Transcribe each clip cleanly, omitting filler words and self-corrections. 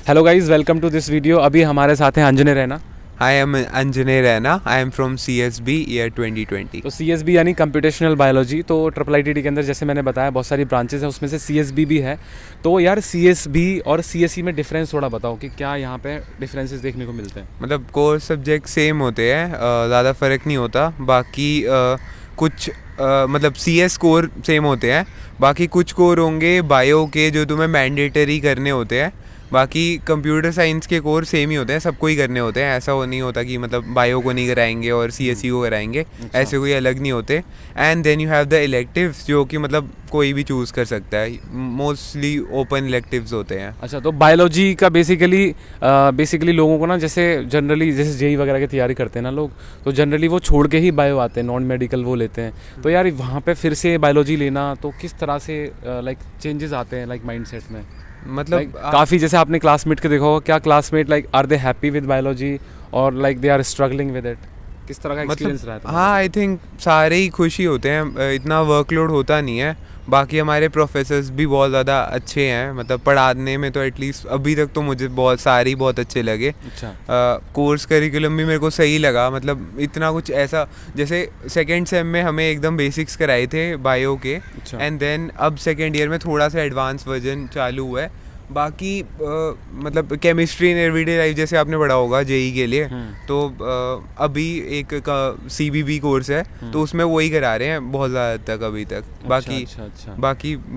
Hello guys, welcome to this video. अभी हमारे साथ हैं अंजने Raina. I am Anjane Raina. I am from CSB year 2020. तो CSB यानी कंप्यूटेशनल बायोलॉजी। तो IIIT के अंदर जैसे मैंने बताया बहुत सारी ब्रांचेस हैं, उसमें से CSB भी है। तो यार CSB और CSE में डिफरेंस थोड़ा बताओ कि क्या यहाँ पे डिफरेंसेस देखने को मिलते हैं। मतलब कोर सब्जेक्ट सेम होते हैं, ज़्यादा फ़र्क नहीं होता। बाकी कुछ मतलब CS कोर सेम होते हैं। बाकी कुछ कोर होंगे बायो के जो तुम्हें मैंडेटरी करने होते हैं। बाकी कंप्यूटर साइंस के कोर्स सेम ही होते हैं, सबको ही करने होते हैं। ऐसा वो नहीं होता कि मतलब बायो को नहीं कराएंगे और CSE को कराएंगे, ऐसे कोई अलग नहीं होते। And then you have the electives जो कि मतलब कोई भी चूज़ कर सकता है, मोस्टली ओपन इलेक्टिव्स होते हैं। अच्छा, तो बायोलॉजी का बेसिकली लोगों को ना, जैसे जनरली जैसे जेई वगैरह की तैयारी करते हैं ना लोग, तो जनरली वो छोड़ के ही बायो आते हैं, नॉन मेडिकल वो लेते हैं। तो यार वहाँ पे फिर से बायोलॉजी लेना तो किस तरह से लाइक चेंजेस आते हैं लाइक माइंडसेट में। मतलब काफ़ी जैसे आपने क्लासमेट के देखा होगा, क्या classmate like are they happy with biology और like they are struggling with it? किस तरह का एक्सपीरियंस रहा है हाँ, आई थिंक सारे ही खुशी होते हैं, इतना वर्कलोड होता नहीं है। बाकी हमारे प्रोफेसर्स भी बहुत ज़्यादा अच्छे हैं, मतलब पढ़ाने में तो एटलीस्ट अभी तक तो मुझे बहुत अच्छे लगे। अच्छा। कोर्स करिकुलम भी मेरे को सही लगा, मतलब इतना कुछ ऐसा जैसे सेकेंड सेम में हमें एकदम बेसिक्स कराए थे बायो के। अच्छा। एंड देन अब सेकेंड ईयर में थोड़ा सा एडवांस वर्जन चालू हुआ है। बाकी मतलब केमिस्ट्री इन एवरीडे लाइफ जैसे आपने पढ़ा होगा जेई के लिए, तो अभी एक CBB कोर्स है, तो उसमें वही करा रहे हैं बहुत ज़्यादा तक अभी तक। बाकी अच्छा।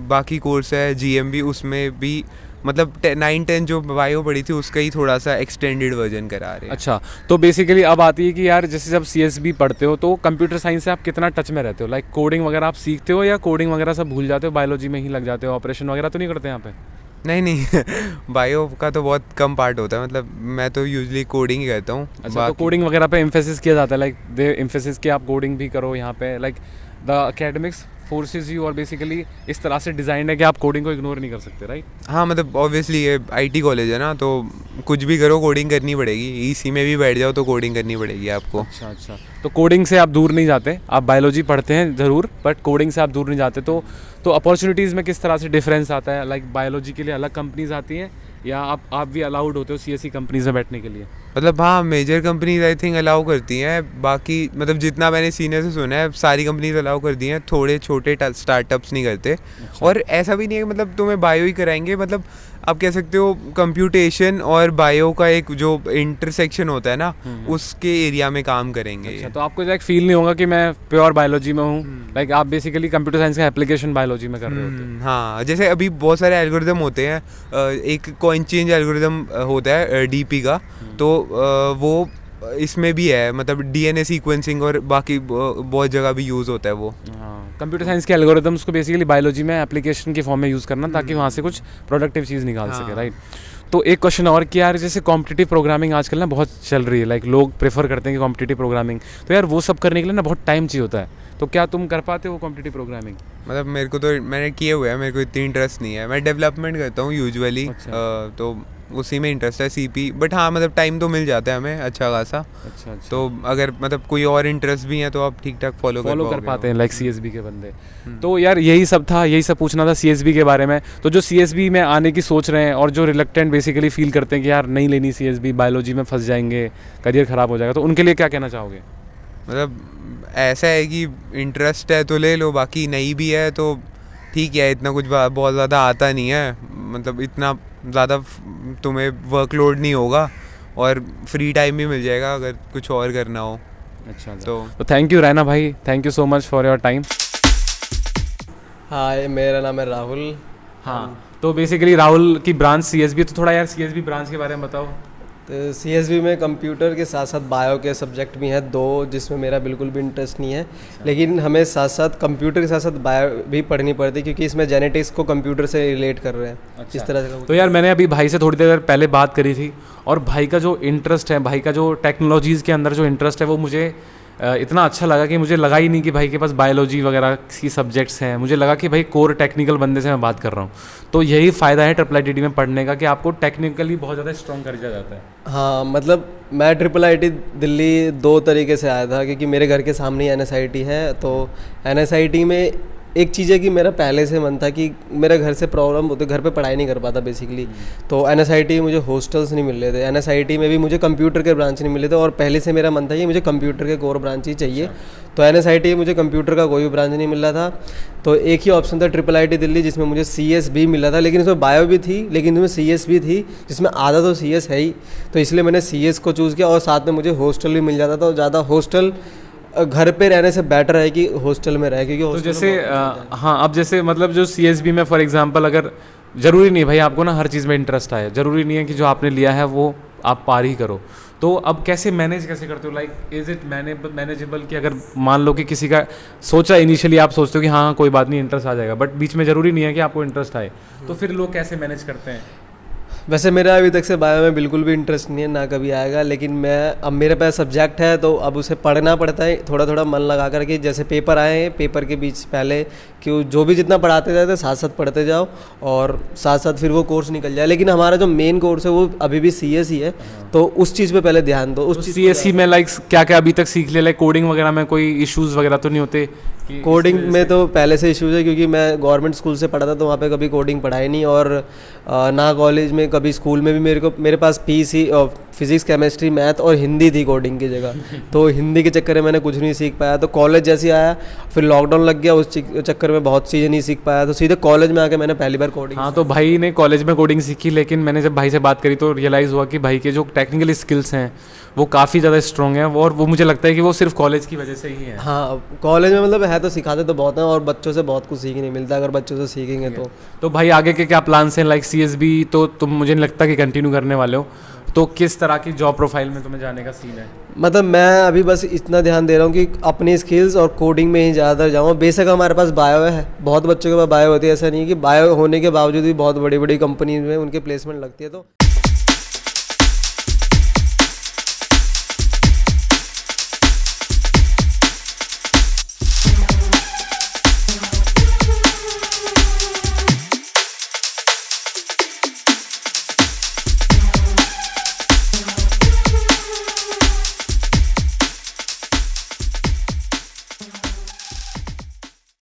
बाकी कोर्स है GMB, उसमें भी मतलब 9-10 जो बायो पढ़ी थी उसका ही थोड़ा सा एक्सटेंडेड वर्जन करा रहे हैं। अच्छा, तो बेसिकली अब आती है कि यार जैसे जब CSB पढ़ते हो तो कंप्यूटर साइंस से आप कितना टच में रहते हो? लाइक कोडिंग वगैरह आप सीखते हो या कोडिंग वगैरह सब भूल जाते हो, बायोलॉजी में ही लग जाते हो? ऑपरेशन वगैरह तो नहीं करते यहाँ पे? नहीं बायो का तो बहुत कम पार्ट होता है, मतलब मैं तो यूजुअली कोडिंग ही करता हूँ। अच्छा, तो कोडिंग वगैरह पे एम्फेसिस किया जाता है, लाइक दे एम्फेसिस कि आप कोडिंग भी करो यहाँ पे, like the academics forces you, और बेसिकली इस तरह से डिज़ाइन है कि आप कोडिंग को इग्नोर नहीं कर सकते, राइट? हाँ, मतलब ऑब्वियसली ये IT कॉलेज है ना, तो कुछ भी करो कोडिंग करनी पड़ेगी। EC में भी बैठ जाओ तो कोडिंग करनी पड़ेगी आपको। अच्छा, तो कोडिंग से आप दूर नहीं जाते, आप बायोलॉजी पढ़ते हैं ज़रूर, बट कोडिंग से आप दूर नहीं जाते। तो अपॉर्चुनिटीज़ में किस तरह से डिफरेंस आता है? लाइक बायोलॉजी के लिए अलग कंपनीज आती हैं या आप भी अलाउड होते हो CSE कंपनीज में बैठने के लिए? मतलब हाँ, major companies I think allow करती हैं। बाकी मतलब जितना मैंने सीनियर से सुना है सारी कंपनीज अलाउ कर दी हैं, थोड़े छोटे स्टार्टअप्स नहीं करते। और ऐसा भी नहीं है मतलब तुम्हें बायो ही कराएंगे, मतलब आप कह सकते हो कंप्यूटेशन और बायो का एक जो इंटरसेक्शन होता है ना, उसके एरिया में काम करेंगे। अच्छा, तो आपको लाइक फील नहीं होगा कि मैं प्योर बायोलॉजी में हूँ, लाइक आप बेसिकली कंप्यूटर साइंस का एप्लीकेशन बायोलॉजी में कर रहे होते हैं? हाँ, जैसे अभी बहुत सारे एल्गोरिदम होते हैं, एक कॉइन चेंज एल्गोरिदम होता है DP का, तो वो इसमें भी है, मतलब DNA सीक्वेंसिंग और बाकी बहुत जगह भी यूज़ होता है वो। हाँ, कंप्यूटर साइंस के एल्गोरिदम्स को बेसिकली बायोलॉजी में एप्लीकेशन की फॉर्म में यूज़ करना ताकि वहाँ से कुछ प्रोडक्टिव चीज़ निकाल सके, राइट? तो एक क्वेश्चन और कि यार जैसे कॉम्पिटिटिव प्रोग्रामिंग आजकल ना बहुत चल रही है, लाइक लोग प्रेफर करते हैं कि कॉम्पिटिटिव प्रोग्रामिंग, तो यार वो सब करने के लिए ना बहुत टाइम चाहिए होता है। तो क्या तुम कर पाते हो कॉम्पिटिटिव प्रोग्रामिंग? मतलब मेरे को तो मैंने किए हुए हैं, मेरे को इतनी इंटरेस्ट नहीं है। मैं डेवलपमेंट करता हूँ यूजुअली। तो उसी में इंटरेस्ट है CP, बट हाँ मतलब टाइम तो मिल जाता है हमें अच्छा खासा। अच्छा। तो अगर मतलब कोई और इंटरेस्ट भी है तो आप ठीक ठाक फॉलो कर पाते हैं लाइक CSB के बंदे। तो यार यही सब पूछना था CSB के बारे में। तो जो CSB में आने की सोच रहे हैं और जो रिलक्टेंट बेसिकली फील करते हैं कि यार नहीं लेनी CSB, बायोलॉजी में फंस जाएंगे, करियर ख़राब हो जाएगा, तो उनके लिए क्या कहना चाहोगे? मतलब ऐसा है कि इंटरेस्ट है तो ले लो, बाकी नहीं भी है तो ठीक है, इतना कुछ बहुत ज़्यादा आता नहीं है, मतलब इतना ज़्यादा तुम्हें वर्कलोड नहीं होगा और फ्री टाइम भी मिल जाएगा अगर कुछ और करना हो। अच्छा, तो थैंक यू रैना भाई, thank you so much for your time. Hi, मेरा नाम है राहुल। हाँ, तो बेसिकली राहुल की ब्रांच CSB, तो थोड़ा यार CSB ब्रांच के बारे में बताओ। तो CSB में कंप्यूटर के साथ साथ बायो के सब्जेक्ट भी हैं 2, जिसमें मेरा बिल्कुल भी इंटरेस्ट नहीं है। लेकिन हमें साथ साथ कंप्यूटर के साथ साथ बायो भी पढ़नी पड़ती है, क्योंकि इसमें जेनेटिक्स को कंप्यूटर से रिलेट कर रहे हैं। अच्छा। इस तरह से तो यार मैंने अभी भाई से थोड़ी देर पहले बात करी थी, और भाई का जो इंटरेस्ट है, भाई का जो टेक्नोलॉजीज़ के अंदर जो इंटरेस्ट है, वो मुझे इतना अच्छा लगा कि मुझे लगा ही नहीं कि भाई के पास बायोलॉजी वगैरह की सब्जेक्ट्स हैं। मुझे लगा कि भाई कोर टेक्निकल बंदे से मैं बात कर रहा हूँ। तो यही फ़ायदा है IIIT में पढ़ने का कि आपको टेक्निकली बहुत ज़्यादा स्ट्रॉन्ग कर दिया जाता है। हाँ, मतलब मैं IIIT दिल्ली 2 तरीके से आया था, क्योंकि मेरे घर के सामने ही NSIT है। तो NSIT में एक चीज़ है कि मेरा पहले से मन था कि मेरा घर से प्रॉब्लम होते, घर पे पढ़ाई नहीं कर पाता बेसिकली। तो NSIT में मुझे हॉस्टल्स नहीं मिल रहे थे, NSIT में भी मुझे कंप्यूटर के ब्रांच नहीं मिले थे, और पहले से मेरा मन था कि मुझे कंप्यूटर के कोर ब्रांच ही चाहिए। तो NSIT में मुझे कंप्यूटर का कोई भी ब्रांच नहीं मिल रहा था, तो एक ही ऑप्शन था IIIT दिल्ली, जिसमें मुझे CS भी मिला था, लेकिन उसमें बायो भी थी, लेकिन उसमें CS भी थी, जिसमें आधा तो CS है ही। तो इसलिए मैंने CS को चूज़ किया, और साथ में मुझे हॉस्टल भी मिल जाता था, और ज़्यादा हॉस्टल घर पे रहने से बेटर है कि हॉस्टल में रहे, क्योंकि तो hostel जैसे में बहुत हाँ, अब जैसे मतलब जो CSB में फॉर एग्जांपल, अगर ज़रूरी नहीं भाई आपको ना हर चीज़ में इंटरेस्ट आए, ज़रूरी नहीं है कि जो आपने लिया है वो आप पार ही करो। तो अब कैसे मैनेज कैसे करते हो, लाइक इज़ इट मैनेजेबल कि अगर मान लो कि किसी का सोचा इनिशियली आप सोचते हो कि हाँ कोई बात नहीं इंटरेस्ट आ जाएगा, बट बीच में ज़रूरी नहीं है कि आपको इंटरेस्ट आए, तो फिर लोग कैसे मैनेज करते हैं? वैसे मेरा अभी तक से बायो में बिल्कुल भी इंटरेस्ट नहीं है, ना कभी आएगा, लेकिन मैं अब मेरे पास सब्जेक्ट है तो अब उसे पढ़ना पड़ता है थोड़ा थोड़ा मन लगा कर के। जैसे पेपर आए हैं, पेपर के बीच पहले कि जो भी जितना पढ़ाते जाते साथ साथ पढ़ते जाओ, और साथ साथ फिर वो कोर्स निकल जाए। लेकिन हमारा जो मेन कोर्स है वो अभी भी CS ही है, तो उस चीज़ पे पहले ध्यान दो। उस चीज़ CSE में लाइक क्या क्या अभी तक सीख लिया, लाइक कोडिंग वगैरह में कोई इश्यूज़ वगैरह तो नहीं होते? कोडिंग में तो पहले से इश्यूज है, क्योंकि मैं गवर्नमेंट स्कूल से पढ़ा था, तो वहाँ पे कभी कोडिंग पढ़ाई नहीं, और ना कॉलेज में कभी, स्कूल में भी मेरे पास PEC फिजिक्स केमिस्ट्री मैथ और हिंदी थी कोडिंग की जगह, तो हिंदी के चक्कर में मैंने कुछ नहीं सीख पाया। तो कॉलेज जैसे आया, फिर लॉकडाउन लग गया, उस चक्कर में बहुत चीज़ें नहीं सीख पाया, तो सीधे कॉलेज में आके मैंने पहली बार कोडिंग। हाँ, तो भाई ने कॉलेज में कोडिंग सीखी, लेकिन मैंने जब भाई से बात करी तो रियलाइज़ हुआ कि भाई के जो टेक्निकल स्किल्स हैं वो काफ़ी ज़्यादा स्ट्रॉन्ग हैं, और वो मुझे लगता है कि वो सिर्फ कॉलेज की वजह से ही है। हाँ, कॉलेज में मतलब है तो सिखाते तो बहुत हैं, और बच्चों से बहुत कुछ सीखने मिलता है अगर बच्चों से सीखेंगे तो भाई आगे के क्या प्लान्स हैं, लाइक CSB तो तुम मुझे नहीं लगता कि कंटिन्यू करने वाले हो, तो किस तरह की जॉब प्रोफाइल में तुम्हें जाने का सीन है? मतलब मैं अभी बस इतना ध्यान दे रहा हूँ कि अपनी स्किल्स और कोडिंग में ही ज़्यादातर जाऊँ। बेशक हमारे पास बायो है, बहुत बच्चों के पास बायो होती है, ऐसा नहीं है कि बायो होने के बावजूद भी बहुत बड़ी बड़ी कंपनीज में उनके प्लेसमेंट लगती है। तो